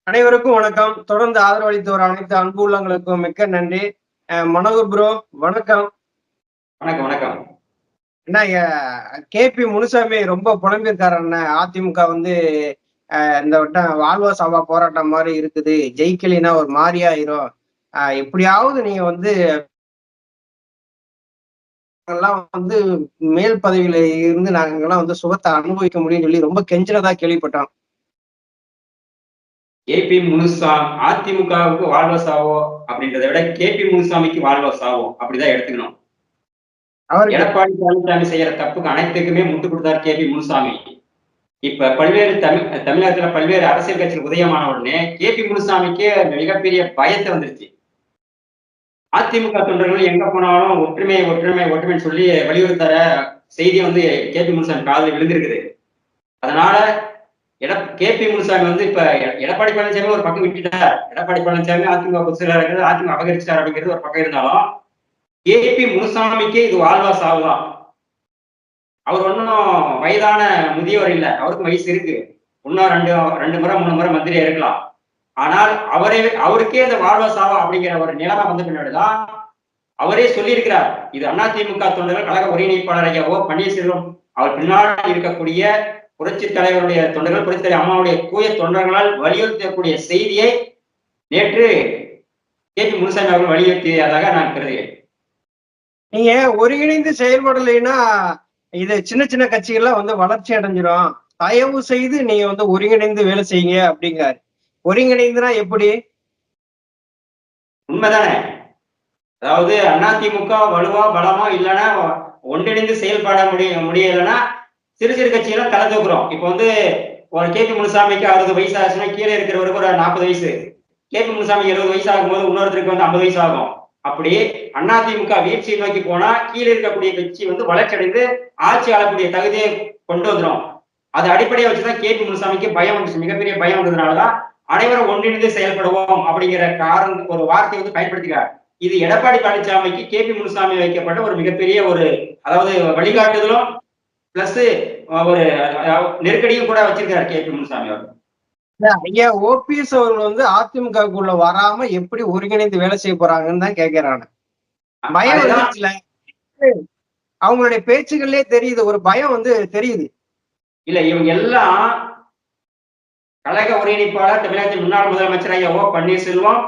அனைவருக்கும் வணக்கம். தொடர்ந்து ஆதரவளித்து வர அனைத்து அன்பு உள்ளங்களுக்கும் மிக்க நன்றி. மனோகர் ப்ரோ வணக்கம். வணக்கம் வணக்கம். என்ன கேபி முனுசாமி ரொம்ப புலம்பியிருக்காரு அண்ணன். அதிமுக வந்து இந்த வட்டம் வாழ்வா சாவா போராட்டம் மாதிரி இருக்குது. ஜெயிக்கலினா ஒரு மாறி ஆயிரும். எப்படியாவது நீங்க வந்து எல்லாம் வந்து மேல் பதவியில இருந்து நாங்கெல்லாம் வந்து சுகத்தை அனுபவிக்க முடியும்னு சொல்லி ரொம்ப கெஞ்சினதா கேள்விப்பட்டோம். கேபி முனுசாமி அதிமுகவுக்கு வாழ்வோ சாவோ அப்படின்றத விட கேபி முனுசாமிக்கு வாழ்வோ சாவோ அப்படிதான் எடுத்துக்கணும். எடப்பாடி பழனிசாமி செய்யற தப்புக்கு அனைத்துக்குமே முட்டு கொடுத்தார் கேபி முனுசாமி. இப்ப பல்வேறு தமிழகத்துல பல்வேறு அரசியல் கட்சிகள் உதயமான உடனே கேபி முனுசாமிக்கு மிகப்பெரிய பயத்தை வந்துருச்சு. அதிமுக தொண்டர்கள் எங்க போனாலும் ஒற்றுமை ஒற்றுமை ஒற்றுமைன்னு சொல்லி வலியுறுத்துற செய்தி வந்து கேபி முனுசாமி காதில் விழுந்திருக்குது. அதனால கேபி முனுசாமி வந்து இப்ப எடப்பாடி பழனிசாமி ஒரு பக்கம் விட்டுட்டார். எடப்பாடி பழனிசாமி அதிமுக பொதுச்செயலாளர் இருக்கிறது, அதிமுக அபகரிச்சார் அப்படிங்கிறது ஒரு பக்கம் இருந்தாலும் கேபி முனுசாமிக்கு இது வாழ்வா சாவுதான். அவர் ஒன்னும் வயதான முதியவர் இல்லை, அவருக்கும் வயசு இருக்கு. இன்னும் ரெண்டு முறை 3 முறை மந்திரியா இருக்கலாம். ஆனால் அவருக்கே இந்த வாழ்வா சாவா அப்படிங்கிற ஒரு நிலைமை வந்த பின்னாடிதான் அவரே சொல்லியிருக்கிறார், இது அதிமுக தொண்டர்கள் கழக ஒருங்கிணைப்பாளர் ஐயா ஓ பன்னீர்செல்வம் அவர் பின்னாடி இருக்கக்கூடிய புரட்சி தலைவருடைய தொண்டர்கள், புரட்சி தலைவர் அம்மாவுடைய தூய தொண்டர்களால் வலியுறுத்தக்கூடிய செய்தியை நேற்று கேபி முனுசாமி அவர்கள் வலியுறுத்தியதாக நான் கருதுகிறேன். நீங்க ஒருங்கிணைந்து செயல்படலைன்னா இது சின்ன சின்ன கட்சிகள்லாம் வந்து வளர்ச்சி அடைஞ்சிடும். தயவு செய்து நீங்க வந்து ஒருங்கிணைந்து வேலை செய்யுங்க அப்படிங்காரு. ஒருங்கிணைந்துனா எப்படி? உண்மைதானே. அதாவது அதிமுக வலுவா பலமா இல்லைன்னா ஒன்றிணைந்து செயல்பட முடியலைன்னா சிறு சிறு கட்சிகளும் தலை தூக்குறோம். இப்ப வந்து ஒரு கேபி முனுசாமிக்கு 60 வயசு ஆச்சுன்னா கீழே இருக்கிறவருக்கு ஒரு 40 வயசு, கேபி முனுசாமி 70 வயசு ஆகும்போது இன்னொருத்தருக்கு வந்து 50 வயசு ஆகும். அப்படி அதிமுக வீழ்ச்சியை நோக்கி போனா கீழே இருக்கக்கூடிய கட்சி வந்து வளர்ச்சி அடைந்து ஆட்சி ஆளக்கூடிய தகுதியை கொண்டு வந்துடும். அதை அடிப்படையை வச்சுதான் கேபி முனுசாமிக்கு பயம் வந்துச்சு, மிகப்பெரிய பயம் வந்ததுனாலதான் அனைவரும் ஒன்றிணைந்து செயல்படுவோம் அப்படிங்கிற ஒரு வார்த்தையை வந்து பயன்படுத்திக்கிறார். இது எடப்பாடி பழனிசாமிக்கு கேபி முனுசாமி வைக்கப்பட்ட ஒரு மிகப்பெரிய அதாவது வழிகாட்டுதலும் பிளஸ் ஒரு நெருக்கடியும் கூட வச்சிருக்காரு கேபி முனுசாமி அவர். ஐயா ஓபிஎஸ் அவர்கள் வந்து அதிமுகக்குள்ள வராம எப்படி ஒருங்கிணைந்து வேலை செய்ய போறாங்கன்னு தான் கேட்கிறாங்க. பயம் வந்துச்சுல, அவங்களுடைய பேச்சுகளே தெரியுது, ஒரு பயம் வந்து தெரியுது. இல்ல இவங்க எல்லாம் கழக ஒருங்கிணைப்பாளர் தமிழகத்தின் முன்னாள் முதலமைச்சர் ஐயா ஓ பன்னீர்செல்வம்,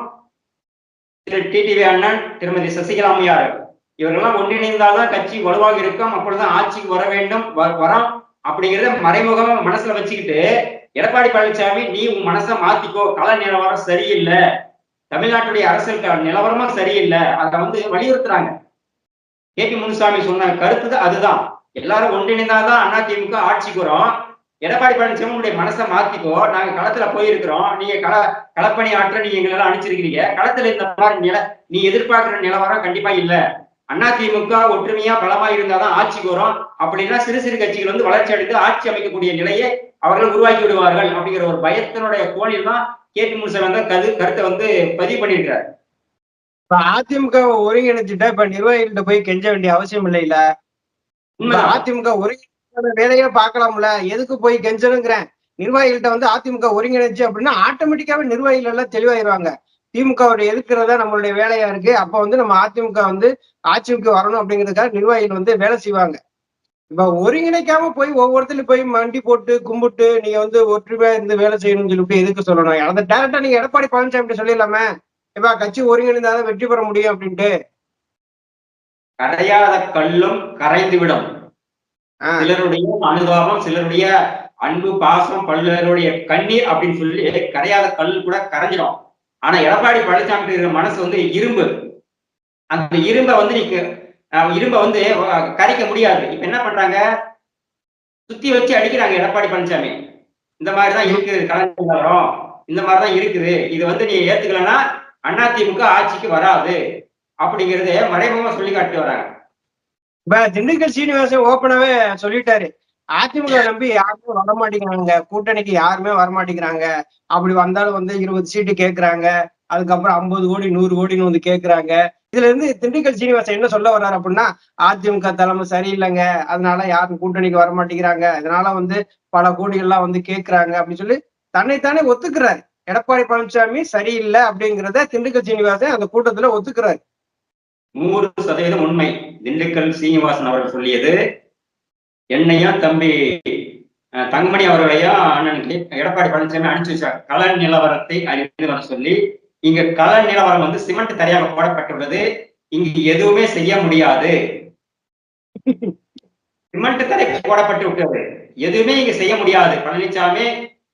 திரு டிடிவி அண்ணன், திருமதி சசிகலா அம்மையார் இவர்கள்லாம் ஒன்றிணைந்தால்தான் கட்சி வலுவாக இருக்கும், அப்பொழுதுதான் ஆட்சிக்கு வர வேண்டும் வரோம் அப்படிங்கிறத மறைமுகமா மனசுல வச்சுக்கிட்டு எடப்பாடி பழனிசாமி நீ உன் மனசை மாத்திக்கோ, கள நிலவரம் சரியில்லை, தமிழ்நாட்டுடைய அரசியல் நிலவரமும் சரியில்லை, அதை வந்து வலியுறுத்துறாங்க. கேபி முனுசாமி சொன்ன கருத்து அதுதான். எல்லாரும் ஒன்றிணைந்தாதான் அதிமுக ஆட்சிக்கு வரும். எடப்பாடி பழனிசாமி உங்களுடைய மனசை மாத்திக்கோ, நாங்க களத்துல போயிருக்கிறோம், நீங்க களப்பணி ஆற்ற நீங்க எங்களெல்லாம் அனுப்பிச்சிருக்கிறீங்க, களத்துல இந்த மாதிரி நீ எதிர்பார்க்கிற நிலவரம் கண்டிப்பா இல்ல, அதிமுக ஒற்றுமையா பலமா இருந்தாதான் ஆட்சிக்கு வரும், அப்படின்னா சிறு சிறு கட்சிகள் வந்து வளர்ச்சி அடைந்து ஆட்சி அமைக்கக்கூடிய நிலையை அவர்கள் உருவாக்கி விடுவார்கள் அப்படிங்கிற ஒரு பயத்தினுடைய கோணில் தான் கேபி முனுசாமி வந்து கருத்தை வந்து பதிவு பண்ணியிருக்கிறார். இப்ப அதிமுக ஒருங்கிணைச்சுட்டா இப்ப நிர்வாகிகள்கிட்ட போய் கெஞ்ச வேண்டிய அவசியம் இல்லைல்ல. அதிமுக ஒருங்கிணைந்த வேலையை பார்க்கலாம்ல, எதுக்கு போய் கெஞ்சணுங்கிறேன். நிர்வாகிகள்கிட்ட வந்து அதிமுக ஒருங்கிணைச்சு அப்படின்னா ஆட்டோமேட்டிக்காவே நிர்வாகிகள் எல்லாம் தெளிவாயிருவாங்க. திமுக எதிர்க்கிறதா நம்மளுடைய வேலையா இருக்கு, அப்ப வந்து நம்ம அதிமுக வந்து ஆட்சிக்கு வரணும் அப்படிங்கிறதுக்காக நிர்வாகிகள் வந்து வேலை செய்வாங்க. இப்ப ஒருங்கிணைக்காம போய் ஒவ்வொருத்தரும் போய் மண்டி போட்டு கும்பிட்டு நீங்க வந்து ஒற்றுமையா இருந்து வேலை செய்யணும்னு சொல்லிட்டு எதுக்கு சொல்லணும்? அந்த டேரக்டா நீங்க எடப்பாடி பழனிசாமி சொல்லிடலாமே, இப்ப கட்சி ஒருங்கிணைந்தாதான் வெற்றி பெற முடியும் அப்படின்ட்டு. கரையாத கல்லும் கரைந்துவிடும். சிலருடைய அனுதாபம், சிலருடைய அன்பு பாசம், பல்வேறுடைய கண்ணீர் அப்படின்னு சொல்லி கரையாத கல் கூட கரைஞ்சிடும். ஆனா எடப்பாடி பழனிசாமி இருக்கிற மனசு வந்து இரும்பு. அந்த இரும்பை வந்து கரைக்க முடியாது. இப்ப என்ன பண்றாங்க, சுத்தி வச்சு அடிக்கிறாங்க எடப்பாடி பழனிசாமி. இந்த மாதிரிதான் இருக்குது கலைஞர், இந்த மாதிரிதான் இருக்குது, இது வந்து நீ ஏத்துக்கலன்னா அதிமுக ஆட்சிக்கு வராது அப்படிங்கறத மறைமுகமா சொல்லி காட்டி வராங்க. இப்ப திண்டுக்கல் சீனிவாசன் ஓப்பனாவே சொல்லிட்டாரு, அதிமுக நம்பி யாருமே வரமாட்டேங்கிறாங்க, கூட்டணிக்கு யாருமே வரமாட்டேங்கிறாங்க, அப்படி வந்தாலும் வந்து 20 சீட்டு கேட்கறாங்க, அதுக்கப்புறம் 50 கோடி 100 கோடின்னு வந்து கேட்கறாங்க. இதுல இருந்து திண்டுக்கல் சீனிவாசன் என்ன சொல்ல வர்றாரு அப்படின்னா, அதிமுக தலைமை சரியில்லைங்க, அதனால யாரும் கூட்டணிக்கு வரமாட்டேங்கிறாங்க, அதனால வந்து பல கோடிகள்லாம் வந்து கேட்கறாங்க அப்படின்னு சொல்லி தன்னைத்தானே ஒத்துக்கிறாரு. எடப்பாடி பழனிசாமி சரியில்லை அப்படிங்கிறத திண்டுக்கல் சீனிவாசன் அந்த கூட்டத்துல ஒத்துக்கிறாரு. 100% உண்மை. திண்டுக்கல் சீனிவாசன் அவர்கள் சொல்லியது என்னையும் தம்பி தங்கமணி அவர்களையும் அண்ணனுக்கு எடப்பாடி பழனிசாமி அனுப்பிச்சு வச்சார். கள நிலவரத்தை அறிந்து வர சொல்லி, இங்க கள நிலவரம் வந்து சிமெண்ட் தரையாக போடப்பட்டுள்ளது, இங்கு எதுவுமே செய்ய முடியாது. சிமெண்ட் தரை போடப்பட்டு விட்டது, எதுவுமே இங்க செய்ய முடியாது. பழனிசாமி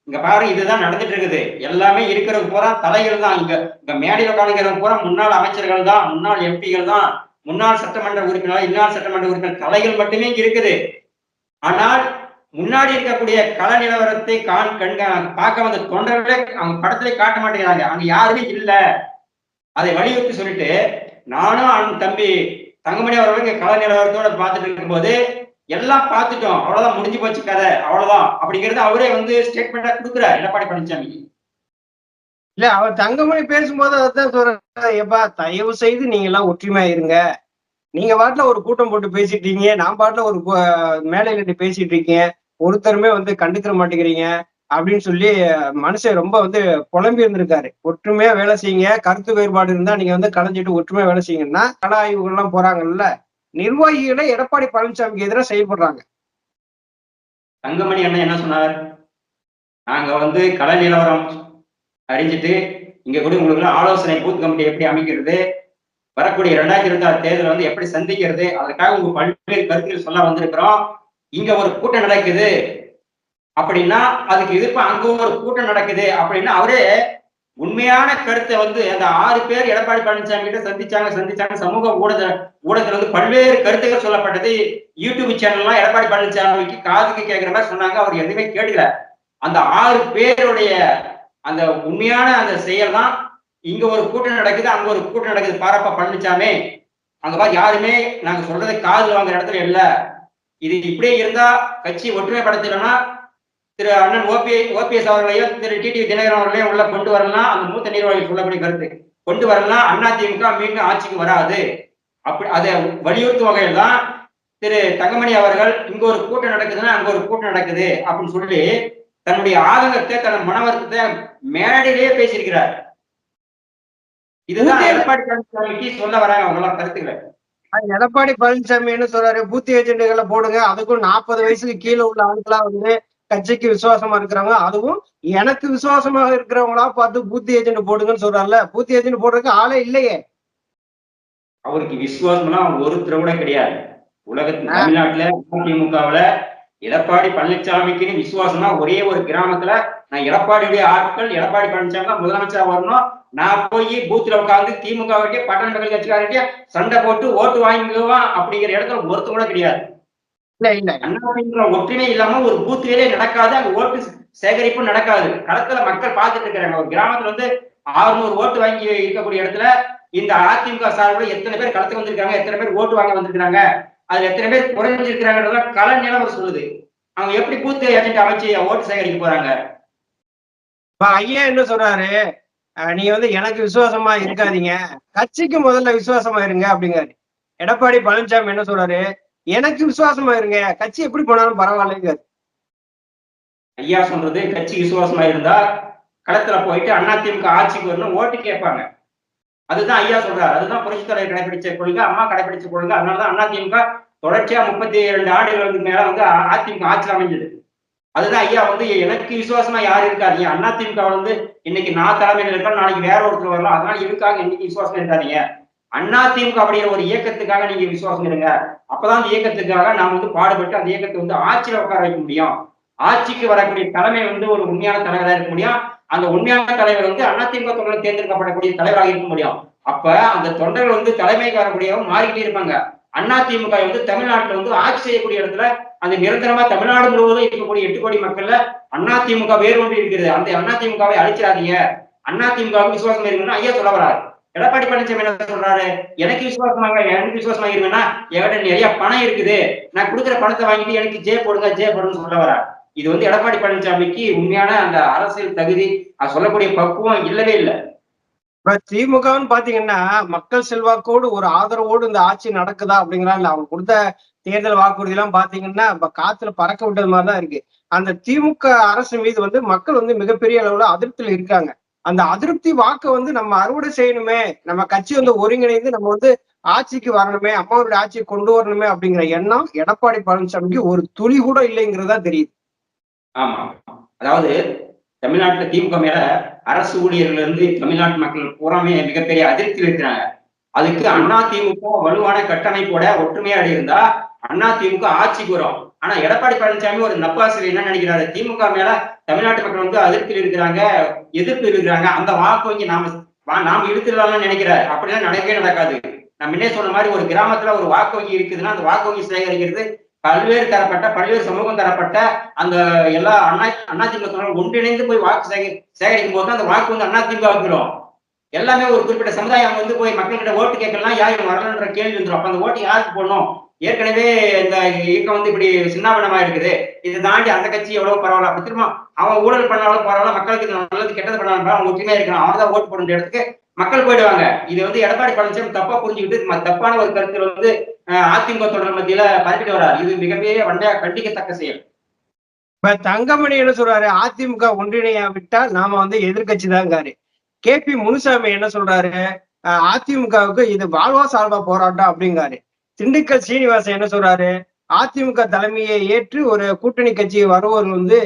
இங்க பாரு, இதுதான் நடந்துட்டு இருக்குது. எல்லாமே இருக்கிறது பூரா தலைகள் தான். இங்க மேடையில உட்காந்துக்கிறது பூரா முன்னாள் அமைச்சர்கள் தான், முன்னாள் எம்பிகள் தான், முன்னாள் சட்டமன்ற உறுப்பினர், இன்னாள் சட்டமன்ற உறுப்பினர் தலைகள் மட்டுமே இங்க இருக்குது. ஆனால் முன்னாடி இருக்கக்கூடிய கள நிலவரத்தை பார்க்க வந்த தொண்டர்களே அவங்க படத்திலே காட்ட மாட்டேங்கிறாங்க. அங்க யாருமே இல்ல. அதை வலியுறுத்தி சொல்லிட்டு, நானும் தம்பி தங்கமணி அவர்களும் கள நிலவரத்தோட பார்த்துட்டு இருக்கும்போது, எல்லாம் பார்த்துட்டோம், அவ்வளவுதான், முடிஞ்சு போச்சு கதை, அவ்வளவுதான் அப்படிங்கிறது அவரே வந்து ஸ்டேட்மெண்டா கொடுக்குறாரு எடப்பாடி பழனிசாமி. இல்ல, அவர் தங்கமணி பேசும்போது அதான் சொல்ற, எப்பா தயவு செய்து நீங்க எல்லாம் ஒற்றுமையா இருங்க. நீங்க பாட்டுல ஒரு கூட்டம் போட்டு பேசிட்டீங்க, நான் பாட்டுல ஒரு மேடையில நின்று பேசிட்டு இருக்கீங்க, ஒருத்தருமே வந்து கண்டுக்கிற மாட்டேங்கிறீங்க அப்படின்னு சொல்லி மனுஷன் ரொம்ப வந்து புலம்பி இருந்திருக்காரு. ஒற்றுமையா வேலை செய்யுங்க, கருத்து வேறுபாடு இருந்தா நீங்க வந்து கலைஞ்சிட்டு ஒற்றுமையா வேலை செய்யுங்கன்னா, கள ஆய்வுகள் எல்லாம் போறாங்கல்ல, நிர்வாகிகளை எடப்பாடி பழனிசாமிக்கு எதிராக செயல்படுறாங்க. தங்கமணி அண்ணன் என்ன சொன்னார்? நாங்க வந்து கள நிலவரம் அறிஞ்சிட்டு இங்க கூட உங்களுக்கு ஆலோசனை பூத் கமிட்டி எப்படி அமைக்கிறது, வரக்கூடிய 2026 தேர்தலை வந்து எப்படி சந்திக்கிறது, அதற்காக உங்க பல்வேறு கருத்துக்கள் சொல்ல வந்திருக்கிறோம். இங்க ஒரு கூட்டம் நடக்குது அப்படின்னா அதுக்கு எதிர்ப்பு அங்க ஒரு கூட்டம் நடக்குது அப்படின்னா அவரே உண்மையான கருத்தை வந்து அந்த 6 பேர் எடப்பாடி பழனிசாமி கிட்ட சந்திச்சாங்க. சமூக ஊடகத்துல வந்து பல்வேறு கருத்துக்கள் சொல்லப்பட்டது. யூடியூப் சேனல்லாம் எடப்பாடி பழனிசாமிக்கு காதுக்கு கேட்கிற மாதிரி சொன்னாங்க. அவர் எதுவுமே கேட்கல. அந்த 6 பேருடைய அந்த உண்மையான அந்த செயல் தான், இங்க ஒரு கூட்டம் நடக்குது, அங்க ஒரு கூட்டம் நடக்குது, பாரப்பா பழனிசாமி, அங்க பாரு யாருமே நாங்க சொல்றதை காதுல வாங்குற இடத்துல இல்ல. இது இப்படியே இருந்தா கட்சி ஒற்றுமைப்படுத்தலைன்னா திரு அண்ணன் ஓபிஎஸ் அவர்களையும் திரு டிடிவி தினகரன் அவர்களையும் உள்ள கொண்டு வரலாம். அந்த மூத்த நிர்வாகிகள் சொல்லக்கூடிய கருத்து கொண்டு வரலாம், அதிமுக மீண்டும் ஆட்சிக்கு வராது. அப்படி அதை வலியுறுத்தும் வகையில் தான் திரு தங்கமணி அவர்கள் இங்க ஒரு கூட்டம் நடக்குதுன்னா அங்க ஒரு கூட்டம் நடக்குது அப்படின்னு சொல்லி தன்னுடைய ஆதங்கத்தை, தன் மன வருத்தத்தை மேடையிலேயே பேசியிருக்கிறார். இதுதான் எடப்பாடி பழனிசாமிக்கு சொல்ல வராங்க அவங்க எல்லாம் கருத்துக்களை. எடப்பாடி பழனிசாமி என்ன சொல்றாரு, பூத் ஏஜென்ட்களை போடுங்க, அதுக்கும் 40 வயசுக்கு கீழே உள்ள ஆட்களா வந்து கட்சிக்கு விசுவாசமா இருக்கிறவங்க, அதுவும் எனக்கு விசுவாசமாக இருக்கிறவங்களா பார்த்து பூத் ஏஜென்ட் போடுங்கன்னு சொல்றாருல. பூத் ஏஜென்ட் போடுறதுக்கு ஆளே இல்லையே. அவருக்கு விசுவாசம்லாம் ஒருத்தர் கூட கிடையாது. உலகத்துல தமிழ்நாட்டுல அதிமுகவுல எடப்பாடி பழனிசாமிக்குன்னு விசுவாசமா ஒரே ஒரு கிராமத்துல, நான் எடப்பாடியுடைய ஆட்கள், எடப்பாடி பழனிசாமி தான் முதலமைச்சரா வரணும், நான் போய் பூத்துல உட்காந்து திமுக பட்டண மக்கள் கட்சிக்காரர்கிட்ட சண்டை போட்டு ஓட்டு வாங்கிக்குவான் அப்படிங்கிற இடத்துல ஒருத்தர் கூட கிடையாது. ஒற்றுமை இல்லாம ஒரு பூத் வேலையே நடக்காது, அங்க ஓட்டு சேகரிப்பு நடக்காது. களத்துல மக்கள் பார்த்துட்டு இருக்கிறாங்க. ஒரு கிராமத்துல வந்து 600 ஓட்டு வாங்கி இருக்கக்கூடிய இடத்துல இந்த அதிமுக சார்பில் எத்தனை பேர் களத்துக்கு வந்திருக்காங்க, எத்தனை பேர் ஓட்டு வாங்க வந்திருக்காங்க, அதுல எத்தனை பேர் குறைஞ்சிருக்கிறாங்க கள நிலவரம் சொல்லுது. அவங்க எப்படி பூத் ஏஜென்ட் அமைச்சு ஓட்டு சேகரிக்க போறாங்க? ஐயா என்ன சொல்றாரு, நீங்க வந்து எனக்கு விசுவாசமா இருக்காதீங்க, கட்சிக்கு முதல்ல விசுவாசமா இருங்க அப்படிங்கிறாரு. எடப்பாடி பழனிசாமி என்ன சொல்றாரு, எனக்கு விசுவாசமா இருங்க, கட்சி எப்படி போனாலும் பரவாயில்லைங்க. ஐயா சொல்றது கட்சி விசுவாசமா இருந்தா களத்துல போயிட்டு அதிமுக ஆட்சிக்கு வரணும் ஓட்டு கேட்பாங்க. அதுதான் ஐயா சொல்றாரு. அதுதான் புரட்சித் தலைவர் கடைபிடிச்ச கொள்கை, அம்மா கடைபிடிச்ச கொள்கை. அதனாலதான் அதிமுக தொடர்ச்சியா 32 ஆண்டுகளுக்கு மேல வந்து அதிமுக ஆட்சியில் அமைஞ்சது. அதுதான் ஐயா வந்து எனக்கு விசுவாசமா யாரும் இருக்காதீங்க, அதிமுக வந்து இன்னைக்கு நான் தலைமையில் இருக்கா, நாளைக்கு வேற ஒருத்தர் வரலாம், அதனால இதுக்காக இன்னைக்கு விசுவாசம் இருக்காதீங்க, அதிமுக அப்படிங்கிற ஒரு இயக்கத்துக்காக நீங்க விசுவாசம் இருங்க. அப்பதான் அந்த இயக்கத்துக்காக நாம் வந்து பாடுபட்டு அந்த இயக்கத்தை வந்து ஆட்சியில உட்கார வைக்க முடியும். ஆட்சிக்கு வரக்கூடிய தலைமை வந்து ஒரு உண்மையான தலைவராக இருக்க முடியும். அந்த உண்மையான தலைவர் வந்து அதிமுக தொண்டர்கள் தேர்ந்தெடுக்கப்படக்கூடிய தலைவராக இருக்க முடியும். அப்ப அந்த தொண்டர்கள் வந்து தலைமைக்கு வரக்கூடியவங்க மாறிக்கிட்டே இருப்பாங்க. அதிமுக வந்து தமிழ்நாட்டுல வந்து ஆட்சி செய்யக்கூடிய இடத்துல அந்த நிரந்தரமா தமிழ்நாடு முழுவதும் இருக்கக்கூடிய 8 கோடி மக்கள்ல அதிமுக வேறு ஒன்று இருக்கிறது. அந்த அதிமுகவை அழிச்சிடாதீங்க, அதிமுகவுக்கு விசுவாசம் இருக்குன்னு ஐயா சொல்ல வராரு. எடப்பாடி பழனிசாமி என்ன சொல்றாரு, எனக்கு விசுவாசமாக இருங்கன்னா என்கிட்ட நிறைய பணம் இருக்குது, நான் கொடுக்குற பணத்தை வாங்கிட்டு எனக்கு ஜே போடுன்னு சொல்ல வராரு. இது வந்து எடப்பாடி பழனிசாமிக்கு உண்மையான அந்த அரசியல் தகுதி, சொல்லக்கூடிய பக்குவம் இல்லவே இல்லை. இப்ப திமுகன்னு பாத்தீங்கன்னா மக்கள் செல்வாக்கோடு ஒரு ஆதரவோடு இந்த ஆட்சி நடக்குதா அப்படிங்கிறா இல்ல. அவங்க கொடுத்த தேர்தல் வாக்குறுதி எல்லாம் பாத்தீங்கன்னா இப்ப காத்துல பறக்க விட்டது மாதிரிதான் இருக்கு. அந்த திமுக அரசு மீது வந்து மக்கள் வந்து மிகப்பெரிய அளவுல அதிருப்தியில இருக்காங்க. அந்த அதிருப்தி வாக்கு வந்து நம்ம அறுவடை செய்யணுமே, நம்ம கட்சி வந்து ஒருங்கிணைந்து நம்ம வந்து ஆட்சிக்கு வரணுமே, அம்மாவுடைய ஆட்சியை கொண்டு வரணுமே அப்படிங்கிற எண்ணம் எடப்பாடி பழனிசாமிக்கு ஒரு துளி கூட இல்லைங்கிறதா தெரியுது. ஆமா. அதாவது தமிழ்நாட்டுல திமுக மேல அரசு ஊழியர்கள் இருந்து தமிழ்நாட்டு மக்கள் பூராமே மிகப்பெரிய அதிருப்தியில் இருக்கிறாங்க. அதுக்கு அண்ணா திமுக வலுவான கட்டமைப்போட ஒற்றுமையா இருந்தா அண்ணா திமுக ஆட்சிக்கு வரும். ஆனா எடப்பாடி பழனிசாமி ஒரு நப்பாசிரியர் என்ன நினைக்கிறாரு, திமுக மேல தமிழ்நாட்டு மக்கள் வந்து அதிருப்தியில் இருக்கிறாங்க, எதிர்ப்பு இருக்கிறாங்க, அந்த வாக்கு வங்கி நாம இழுத்துடலாம்னு நினைக்கிறாரு. அப்படிலாம் நடக்கவே நடக்காது. நான் முன்னே சொன்ன மாதிரி ஒரு கிராமத்துல ஒரு வாக்கு வங்கி இருக்குதுன்னா அந்த வாக்கு வங்கி சேகரிக்கிறது பல்வேறு சமூகம் தரப்பட்ட அந்த எல்லா அதிமுக ஒன்றிணைந்து போய் வாக்கு சேகரிக்கும் போது அந்த வாக்கு வந்து அதிமுக வந்துடும். எல்லாமே ஒரு குறிப்பிட்ட சமுதாயம் வந்து போய் மக்கள்கிட்ட ஓட்டு கேட்கலாம், யார் இவங்க வரலன்ற கேள்வி வந்துடும். அப்ப அந்த ஓட்டு யாருக்கு போடணும்? ஏற்கனவே இந்த இயக்கம் வந்து இப்படி சின்னாபனமா இருக்குது, இதை தாண்டி அந்த கட்சி எவ்வளவு பரவாயில்ல, அப்படி திரும்ப அவன் ஊழல் பண்ணாலும் பரவாயில்ல, மக்களுக்கு நல்லது கெட்டது பண்ணாலும் அவன் ஒற்றுமையா இருக்கிறான், அவன் தான் ஓட்டு போட இடத்துக்கு மக்கள் போயிடுவாங்க. இது வந்து எடப்பாடி பழனிசாமி தப்பா புரிஞ்சுக்கிட்டு தப்பான ஒரு கருத்துல வந்து அதிமுக தொடர் மத்தியில பரப்பிட்டு வர்றாரு. இது மிகப்பெரிய வண்டையா கண்டிக்கத்தக்க செயல். இப்ப தங்கமணி என்ன சொல்றாரு, அதிமுக ஒன்றிணையாவிட்டால் நாம வந்து எதிர்கட்சி தாங்காரு. KP முனுசாமி என்ன சொல்றாரு, அதிமுகவுக்கு இது வாழ்வா சால்வா போராட்டம் அப்படிங்காரு. திண்டுக்கல் சீனிவாசன் என்ன சொல்றாரு, அதிமுக தலைமையை ஏற்று ஒரு கூட்டணி கட்சி வருவோர் வந்து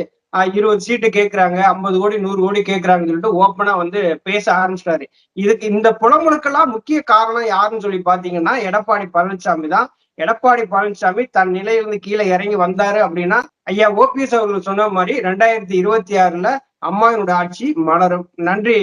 20 சீட்டு கேட்கிறாங்க, 50 கோடி 100 கோடி கேட்கிறாங்கன்னு சொல்லிட்டு ஓப்பனா வந்து பேச ஆரம்பிச்சிட்டாரு. இதுக்கு இந்த புலமுழுக்கெல்லாம் முக்கிய காரணம் யாருன்னு சொல்லி பாத்தீங்கன்னா எடப்பாடி பழனிசாமி தான். எடப்பாடி பழனிசாமி தன் நிலையிலிருந்து கீழே இறங்கி வந்தாரு அப்படின்னா ஐயா OPS அவர்கள் சொன்ன மாதிரி 2026ல அம்மாவினுடைய ஆட்சி மலரும். நன்றி.